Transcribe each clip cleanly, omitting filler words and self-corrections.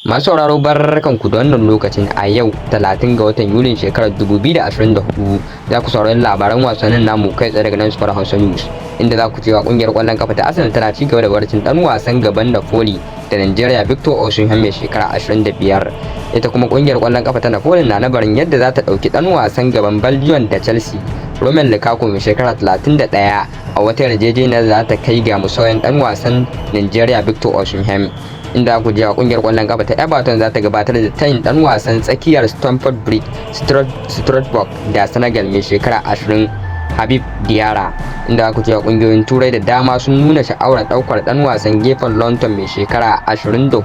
Masu sauraro barkanku da wannan lokacin a yau 30 ga watan Yulin shekarar 2024 za ku saurari labaran wasannin namu kai tsaye daga nan Super Hausa News, inda za ku cewa kungiyar kwallon kafa ta Arsenal tana ci gaba da barcin dan wasan gaban Napoli da Nigeria Victor Osimhen mai shekara 25. Ita kuma kungiyar kwallon kafa ta Napoli na nabarin yadda za ta dauki dan wasan gaban Belgium da Chelsea Romelu Lukaku mai shekara 31 a wata yarjejeniyar za ta kai ga musayan dan wasan Nigeria Victor Osimhen, inda ku ji a kungiyar kwallon kafa ta Everton za ta gabatar da tayin dan wasan tsakiyar Stamford Bridge Strasbourg da Senegal mai shekara 20 Habib Diarra, inda ku ji a kungiyoyin turai da dama sun nuna sha'awar daukar dan wasan gefen London mai shekara 24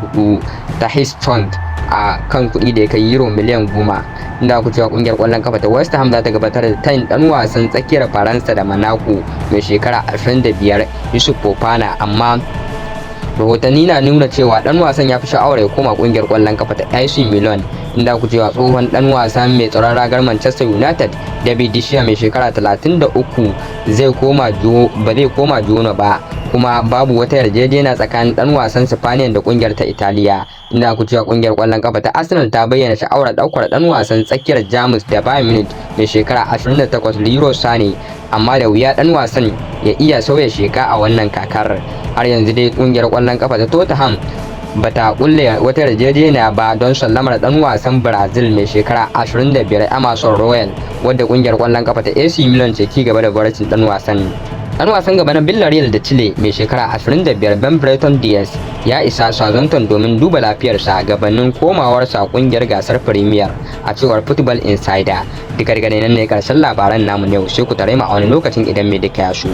Tahith Chong a kan kuɗi da ya kai euro miliyan 10, inda ku cewa kungiyar kwallon kafa ta West Ham za ta gabatar da tayin dan wasan tsakiyar Faransa da Monaco mai shekara 25 Yusuf Fofana, amma rahotanni na nuna cewa dan wasan ya fi sha'awar ya koma kungiyar kwallon kafa ta AC Milan, inda ku cewa tsohon dan wasa mai tsaron ragar Manchester United David De Gea mai shekara 33 ba zai koma Genoa ba, kuma babu wata yarjejeniya tsakanin dan wasan Spaniya da kungiyar ta Italiya, inda ku cewa kungiyar kwallon kafa ta Arsenal ta bayyana sha'awar daukar dan wasan tsakiyar Jamus da Bayern Munich mai shekara 28 Leroy Sane, amma da wuya dan wasan ya iya sauya sheka a wannan kakar. Har yanzu dai kungiyar kwallon kafa ta Tottenham bata kulle wata yarjejeniya ba don sallamar dan wasan Brazil mai shekara 25 Emerson Royal, wadda kungiyar kwallon kafa ta AC Milan ce ci gaba da barcin dan wasan. Dan wasan gaba na Villarreal da Chile mai shekara 25 Ben Brereton Diaz ya isa Southampton domin duba lafiyarsa gabanin komawarsa kungiyar gasar Premier, a cewar Football Insider. Duka daga nan ne karshen labaran namu yau, sai ku tare mu a wani lokacin idan mai duka ya so.